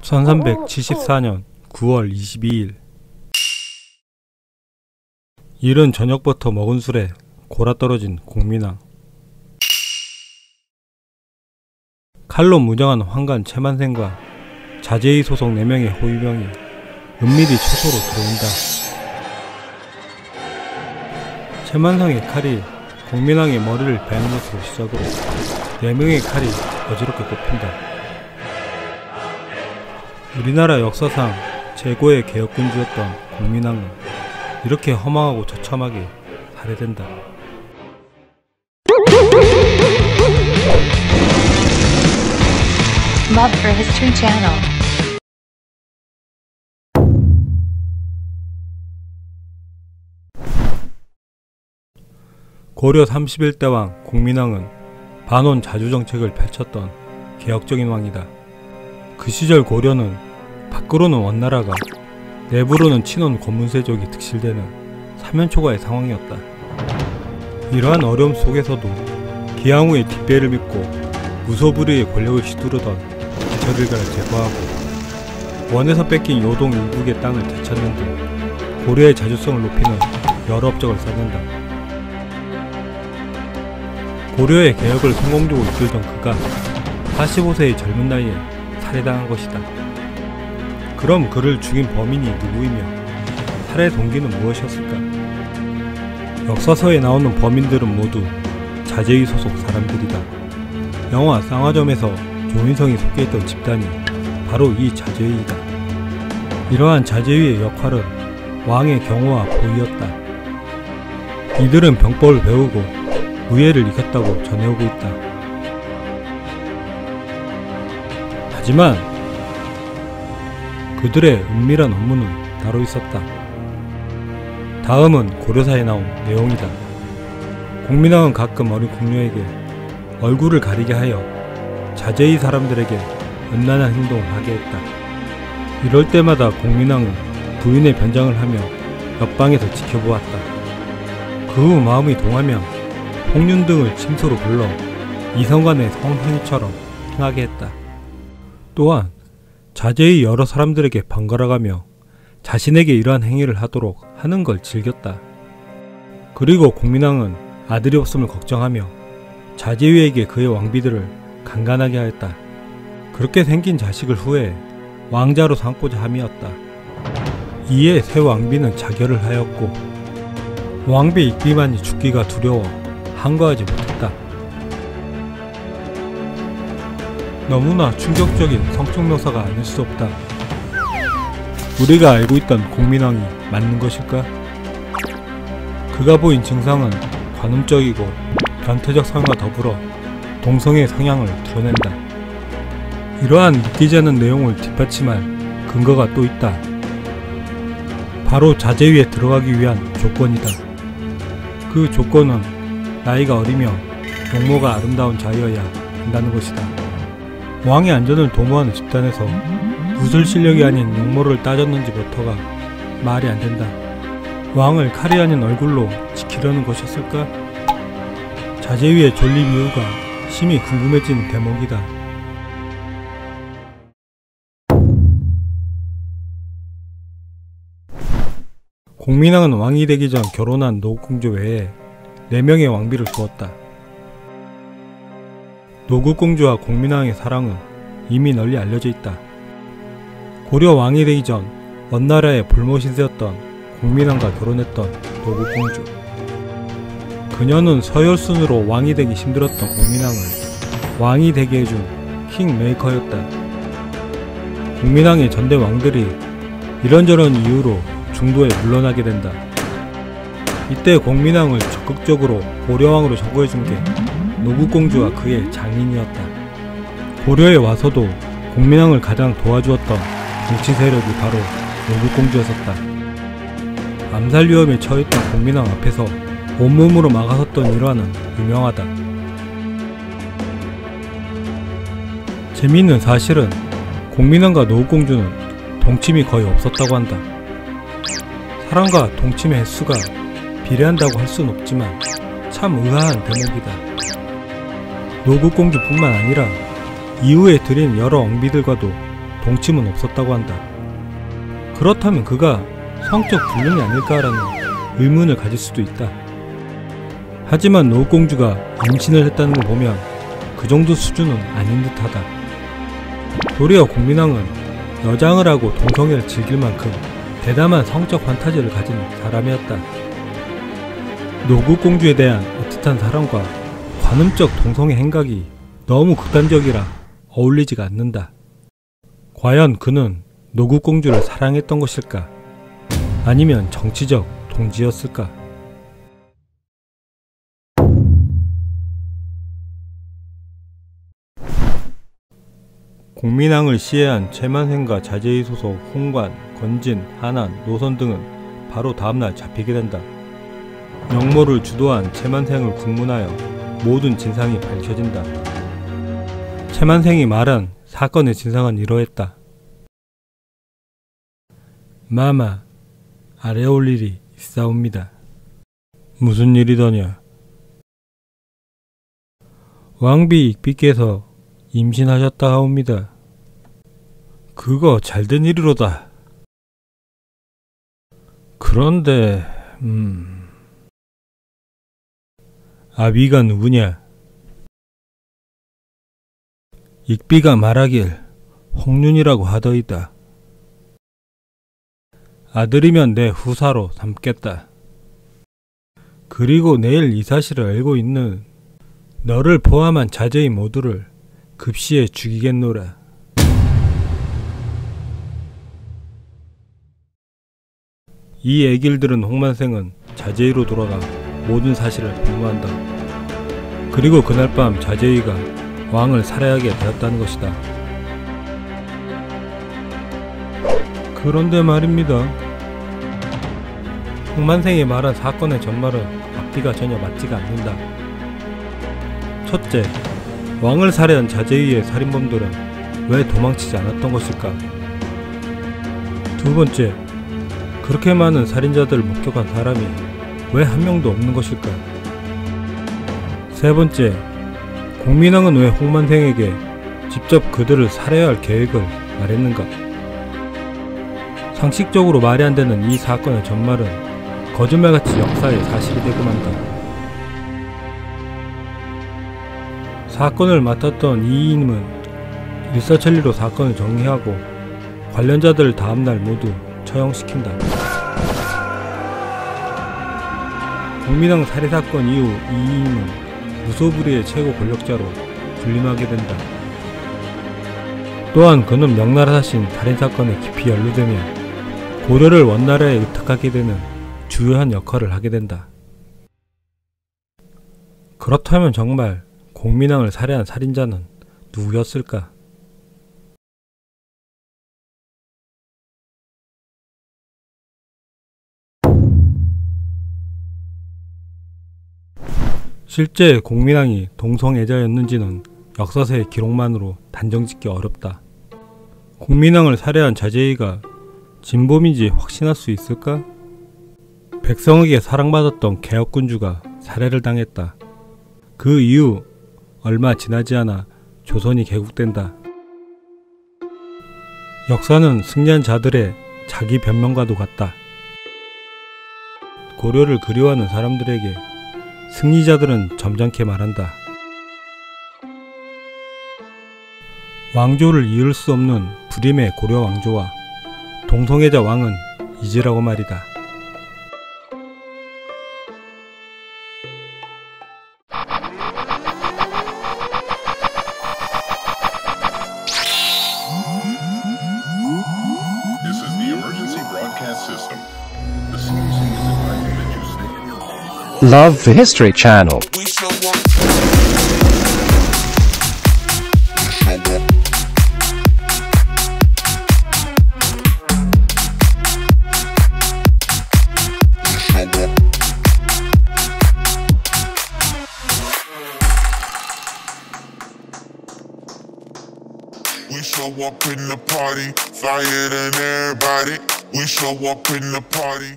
1374년 9월 22일 이른 저녁부터 먹은 술에 골아떨어진 공민왕. 칼로 무장한 황관 최만생과 자제의 소속 4명의 호위병이 은밀히 초소로 들어온다. 최만상의 칼이 공민왕의 머리를 베는 것으로 시작으로 4명의 칼이 어지럽게 꼽힌다. 우리나라 역사상 최고의 개혁군주였던 공민왕은 이렇게 허망하고 처참하게 살해된다. Love for History Channel. 고려 31대 왕 공민왕은 반원 자주 정책을 펼쳤던 개혁적인 왕이다. 그 시절 고려는 밖으로는 원나라가 내부로는 친원 권문세족이 득실되는 사면초가의 상황이었다. 이러한 어려움 속에서도 기양후의 뒷배를 믿고 무소불위의 권력을 휘두르던 기철일가를 제거하고 원에서 뺏긴 요동 일국의 땅을 되찾는 등 고려의 자주성을 높이는 여러 업적을 쌓는다. 고려의 개혁을 성공적으로 이끌던 그가 45세의 젊은 나이에 살해당한 것이다. 그럼 그를 죽인 범인이 누구이며 살해 동기는 무엇이었을까? 역사서에 나오는 범인들은 모두 자제의 소속 사람들이다. 영화 쌍화점에서 조인성이 속해있던 집단이 바로 이 자제의이다. 이러한 자제의의 역할은 왕의 경호와 보위였다. 이들은 병법을 배우고 무예를 익혔다고 전해오고 있다. 하지만 그들의 은밀한 업무는 따로 있었다. 다음은 고려사에 나온 내용이다. 공민왕은 가끔 어린 궁녀에게 얼굴을 가리게 하여 자제의 사람들에게 음란한 행동을 하게 했다. 이럴 때마다 공민왕은 부인의 변장을 하며 옆방에서 지켜보았다. 그 후 마음이 동하면 홍륜 등을 침소로 불러 이성간의 성행위처럼 행하게 했다. 또한 자제의 여러 사람들에게 번갈아가며 자신에게 이러한 행위를 하도록 하는 걸 즐겼다. 그리고 공민왕은 아들이 없음을 걱정하며 자제위에게 그의 왕비들을 강간하게 하였다. 그렇게 생긴 자식을 후에 왕자로 삼고자 함이었다. 이에 새 왕비는 자결을 하였고 왕비 이끼만이 죽기가 두려워 항거하지 못했다. 너무나 충격적인 성적 묘사가 아닐 수 없다. 우리가 알고 있던 공민왕이 맞는 것일까? 그가 보인 증상은 관음적이고 변태적 성과 더불어 동성애 성향을 드러낸다. 이러한 믿기지 않는 내용을 뒷받침할 근거가 또 있다. 바로 자제위에 들어가기 위한 조건이다. 그 조건은 나이가 어리며 용모가 아름다운 자여야 한다는 것이다. 왕의 안전을 도모하는 집단에서 무술 실력이 아닌 용모를 따졌는지부터가 말이 안 된다. 왕을 칼이 아닌 얼굴로 지키려는 것이었을까? 자제위의 존립 이유가 심히 궁금해진 대목이다. 공민왕은 왕이 되기 전 결혼한 노국공주 외에 4명의 왕비를 두었다. 노국공주와 공민왕의 사랑은 이미 널리 알려져 있다. 고려 왕이 되기 전 원나라의 볼모신세였던 공민왕과 결혼했던 노국공주. 그녀는 서열순으로 왕이 되기 힘들었던 공민왕을 왕이 되게 해준 킹메이커였다. 공민왕의 전대 왕들이 이런저런 이유로 중도에 물러나게 된다. 이때 공민왕을 적극적으로 고려왕으로 서거해준 게 노국공주와 그의 장인이었다. 고려에 와서도 공민왕을 가장 도와주었던 정치 세력이 바로 노국공주였었다. 암살 위험에 처했던 공민왕 앞에서 온몸으로 막아섰던 일화는 유명하다. 재미있는 사실은 공민왕과 노국공주는 동침이 거의 없었다고 한다. 사랑과 동침의 횟수가 비례한다고 할 수는 없지만 참 의아한 대목이다. 노국공주뿐만 아니라 이후에 들인 여러 왕비들과도 동침은 없었다고 한다. 그렇다면 그가 성적 불능이 아닐까라는 의문을 가질 수도 있다. 하지만 노국공주가 임신을 했다는 걸 보면 그 정도 수준은 아닌 듯하다. 도리어 공민왕은 여장을 하고 동성애를 즐길 만큼 대담한 성적 판타지를 가진 사람이었다. 노국공주에 대한 애틋한 사랑과 관음적 동성애 행각이 너무 극단적이라 어울리지가 않는다. 과연 그는 노국공주를 사랑했던 것일까? 아니면 정치적 동지였을까? 공민왕을 시해한 채만생과 자제의 소속 홍관, 건진, 한안, 노선 등은 바로 다음날 잡히게 된다. 영모를 주도한 채만생을 국문하여 모든 진상이 밝혀진다. 채만생이 말한 사건의 진상은 이러했다. 마마, 아래올 일이 있사옵니다. 무슨 일이더냐? 왕비 익비께서 임신하셨다 하옵니다. 그거 잘된 일이로다. 그런데 아비가 누구냐? 익비가 말하길 홍윤이라고 하더이다. 아들이면 내 후사로 삼겠다. 그리고 내일 이 사실을 알고 있는 너를 포함한 자제의 모두를 급시에 죽이겠노라. 이 애길들은 홍만생은 자제의로 돌아가 모든 사실을 폭로한다. 그리고 그날 밤 자제의가 왕을 살해하게 되었다는 것이다. 그런데 말입니다. 홍만생이 말한 사건의 전말은 앞뒤가 전혀 맞지가 않는다. 첫째, 왕을 살해한 자제의의 살인범들은 왜 도망치지 않았던 것일까? 두 번째, 그렇게 많은 살인자들을 목격한 사람이 왜 한 명도 없는 것일까? 세 번째, 공민왕은 왜 홍만생에게 직접 그들을 살해할 계획을 말했는가? 상식적으로 말이 안 되는 이 사건의 전말은 거짓말같이 역사의 사실이 되고 만다. 사건을 맡았던 이인임은 일사천리로 사건을 정리하고 관련자들을 다음날 모두 처형시킨다. 공민왕 살해사건 이후 이인임은 무소불위의 최고 권력자로 군림하게 된다. 또한 그는 명나라사신 살인사건에 깊이 연루되며 고려를 원나라에 의탁하게 되는 주요한 역할을 하게 된다. 그렇다면 정말 공민왕을 살해한 살인자는 누구였을까? 실제 공민왕이 동성애자였는지는 역사서의 기록만으로 단정짓기 어렵다. 공민왕을 살해한 자제의가 진범인지 확신할 수 있을까? 백성에게 사랑받았던 개혁군주가 살해를 당했다. 그 이후 얼마 지나지 않아 조선이 개국된다. 역사는 승리한 자들의 자기 변명과도 같다. 고려를 그리워하는 사람들에게 승리자들은 점잖게 말한다. 왕조를 이을 수 없는 불임의 고려 왕조와 동성애자 왕은 이지라고 말이다. This is the emergency broadcast system. The solution is advising that you stay in your home. Love for History channel. We show up. We show up in the party, fire than everybody. We show up in the party.